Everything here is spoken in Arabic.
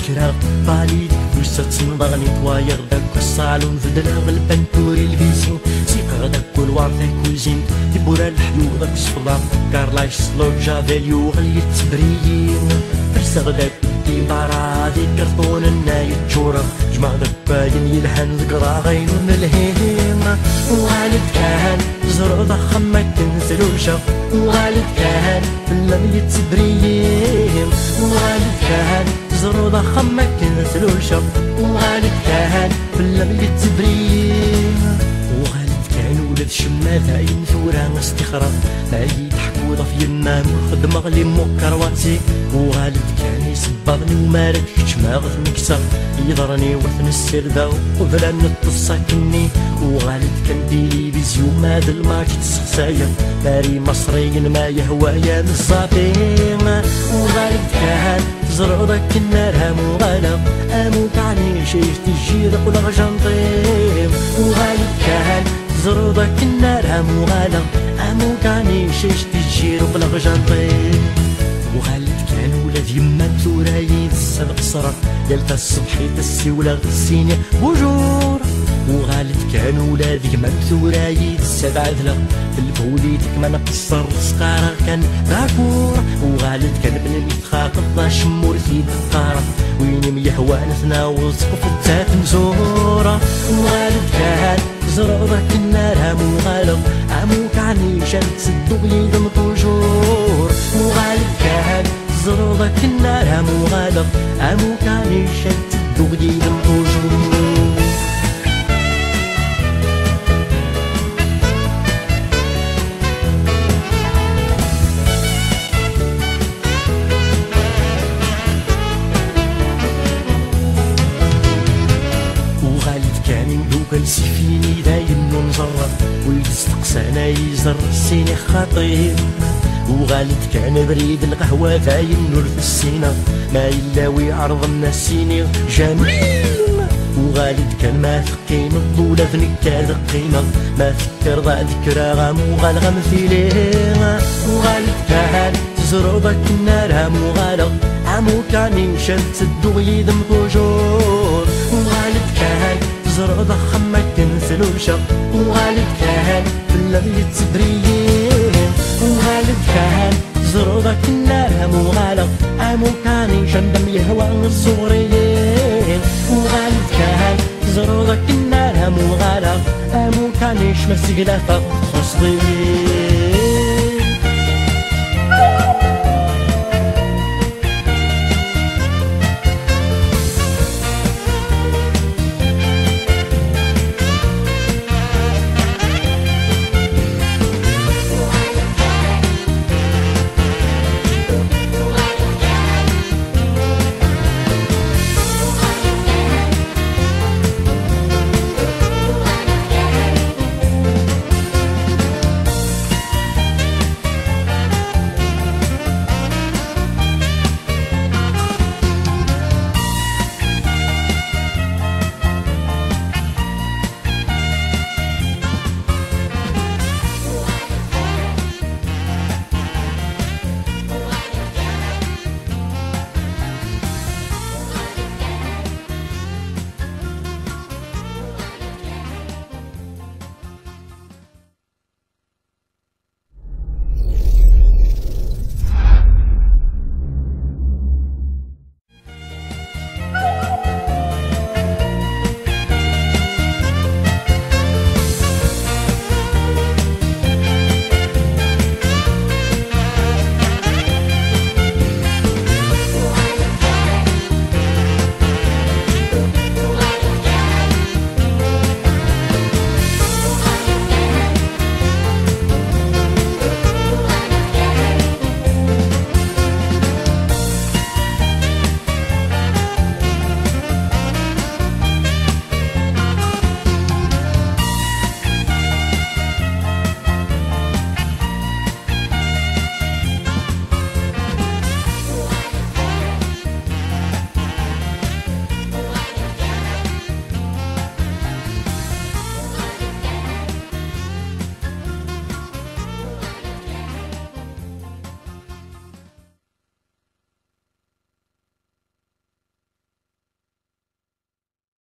كرا باليد وسط نضغني تواير داك الصالون فدنا البنتوري الفيسين سيقر داك الوارثة كوزين تبورا الحيو داك الصفلا كارلايش سلو جافيليو غلي التبريين فرسغ داك الديبارا دي كرتون الناي تجورا جمع داك باين يلحن ذكرى غير من الهيم وغالد كان زرع ضخم ما كنسلوشا وغالد كان لم يتبريم وغالد كان زرع ضخم ما كنسلوشا وغالد كان لم يتبريم وغالد كان ولد شمال عين ثورة استخرا ما يضحكوا ضف يما خدم غلي مكرواتي وغالد كان يسبضني وما ركش ما غث مكسر يضرني وثن السردة وقبل نتصا كني وغالد كان ديلي بيزيو ماد الماكي تسخسايا ماري مصري ما يهوايا نصابين وغالد كان زرعو ذاك النار هامو غالا امو تعني شيش تجي ذاك الغجنطيم وغالد كان زرعو ذاك النار هامو غالا امو تعني شيش تجي ذاك الغجنطيم وغالد كان ولاد يما ثورايد السبق صرا دالتا الصبحي تسي ولا غسيني بوجور وغالد كان ولاد يما ثورايد السبع ذلا في البوليتك ما نقصر سقارة كان راكور وغالد كان بن يتخاطب 12 مورثي بقارة وين يهوان تناول سقف التات مزورة وغالد كان زرع ذاك النار هامو غالب عمو كعني شان تسدو يدم طجور وغالد كان زرع ذاك النار هامو غالب عمو كعني شان تسدو يدم طجور كان سيفيني داين نزرر ويستقسانا يزر السيني خطير وغالد كان بريد القهوة داين نور في السينة ما يلاوي عرض الناسيني جميل وغالد كان ما ثقين الضولة ذنكا ذقينا ما فكر ضع ذكرى غامو غالغا مثيلينا وغالد كان زرع ذاك النار هامو غالغ عمو كان شمس الدغي دم طجور وغالد كان زرع ضخم ما كنسلوشا وغالد كان لم يتبريم وغالد كان زرع ذاك النار هامو غالغ عمو كان شندم يهوى الصغريين وغالد كان زرع ذاك النار هامو غالغ عمو كان يشمس قلافة خصدين